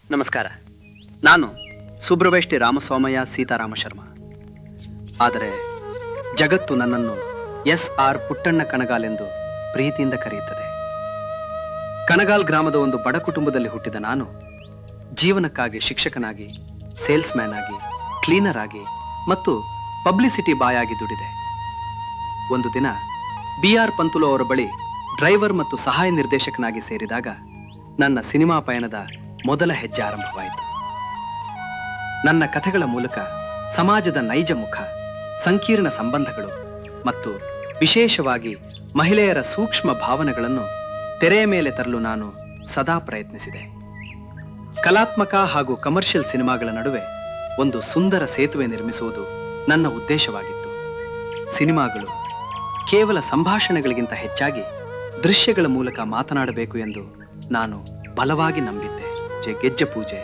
ನಮಸ್ಕಾರ. ನಾನು ಸುಬ್ರವೇಷ್ಟಿ ರಾಮಸ್ವಾಮಯ್ಯ ಸೀತಾರಾಮ ಶರ್ಮಾ. ಆದರೆ ಜಗತ್ತು ನನ್ನನ್ನು SR ಪುಟ್ಟಣ್ಣ ಕಣಗಾಲ್ ಎಂದು ಪ್ರೀತಿಯಿಂದ ಕರೆಯುತ್ತದೆ. ಕಣಗಾಲ್ ಗ್ರಾಮದ ಒಂದು ಬಡ ಕುಟುಂಬದಲ್ಲಿ ಹುಟ್ಟಿದ ನಾನು ಜೀವನಕ್ಕಾಗಿ ಶಿಕ್ಷಕನಾಗಿ, ಸೇಲ್ಸ್ ಮ್ಯಾನ್ ಆಗಿ, ಕ್ಲೀನರ್ ಆಗಿ ಮತ್ತು ಪಬ್ಲಿಸಿಟಿ ಬಾಯ್ ಆಗಿ ದುಡಿದೆ. ಒಂದು ದಿನ BR ಪಂತುಲು ಅವರ ಬಳಿ ಡ್ರೈವರ್ ಮತ್ತು ಸಹಾಯ ನಿರ್ದೇಶಕನಾಗಿ ಸೇರಿದಾಗ ನನ್ನ ಸಿನಿಮಾ ಪಯಣದ ಮೊದಲ ಹೆಜ್ಜೆ ಆರಂಭವಾಯಿತು. ನನ್ನ ಕಥೆಗಳ ಮೂಲಕ ಸಮಾಜದ ನೈಜ ಮುಖ, ಸಂಕೀರ್ಣ ಸಂಬಂಧಗಳು ಮತ್ತು ವಿಶೇಷವಾಗಿ ಮಹಿಳೆಯರ ಸೂಕ್ಷ್ಮ ಭಾವನೆಗಳನ್ನು ತೆರೆಯ ಮೇಲೆ ತರಲು ನಾನು ಸದಾ ಪ್ರಯತ್ನಿಸಿದೆ. ಕಲಾತ್ಮಕ ಹಾಗೂ ಕಮರ್ಷಿಯಲ್ ಸಿನಿಮಾಗಳ ನಡುವೆ ಒಂದು ಸುಂದರ ಸೇತುವೆ ನಿರ್ಮಿಸುವುದು ನನ್ನ ಉದ್ದೇಶವಾಗಿತ್ತು. ಸಿನಿಮಾಗಳು ಕೇವಲ ಸಂಭಾಷಣೆಗಳಿಗಿಂತ ಹೆಚ್ಚಾಗಿ ದೃಶ್ಯಗಳ ಮೂಲಕ ಮಾತನಾಡಬೇಕು ಎಂದು ನಾನು ಬಲವಾಗಿ ನಂಬಿದ್ದೆ. ಗೆಜ್ಜೆ ಪೂಜೆ,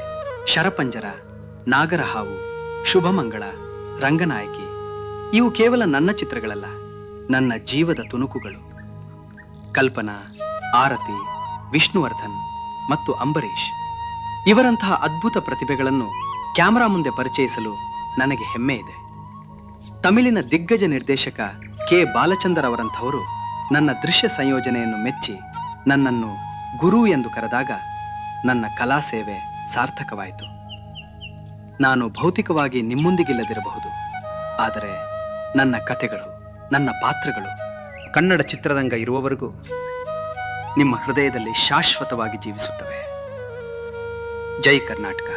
ಶರಪಂಜರ, ನಾಗರಹಾವು, ಶುಭಮಂಗಳ, ರಂಗನಾಯಕಿ ಇವು ಕೇವಲ ನನ್ನ ಚಿತ್ರಗಳಲ್ಲ, ನನ್ನ ಜೀವದ ತುಣುಕುಗಳು. ಕಲ್ಪನಾ, ಆರತಿ, ವಿಷ್ಣುವರ್ಧನ್ ಮತ್ತು ಅಂಬರೀಷ್ ಇವರಂತಹ ಅದ್ಭುತ ಪ್ರತಿಭೆಗಳನ್ನು ಕ್ಯಾಮರಾ ಮುಂದೆ ಪರಿಚಯಿಸಲು ನನಗೆ ಹೆಮ್ಮೆ ಇದೆ. ತಮಿಳಿನ ದಿಗ್ಗಜ ನಿರ್ದೇಶಕ ಕೆ ಬಾಲಚಂದರ್ ಅವರಂಥವರು ನನ್ನ ದೃಶ್ಯ ಸಂಯೋಜನೆಯನ್ನು ಮೆಚ್ಚಿ ನನ್ನನ್ನು ಗುರು ಎಂದು ಕರೆದಾಗ ನನ್ನ ಕಲಾ ಸೇವೆ ಸಾರ್ಥಕವಾಯಿತು. ನಾನು ಭೌತಿಕವಾಗಿ ನಿಮ್ಮೊಂದಿಗಿಲ್ಲದಿರಬಹುದು, ಆದರೆ ನನ್ನ ಕಥೆಗಳು, ನನ್ನ ಪಾತ್ರಗಳು ಕನ್ನಡ ಚಿತ್ರರಂಗ ಇರುವವರೆಗೂ ನಿಮ್ಮ ಹೃದಯದಲ್ಲಿ ಶಾಶ್ವತವಾಗಿ ಜೀವಿಸುತ್ತವೆ. ಜೈ ಕರ್ನಾಟಕ.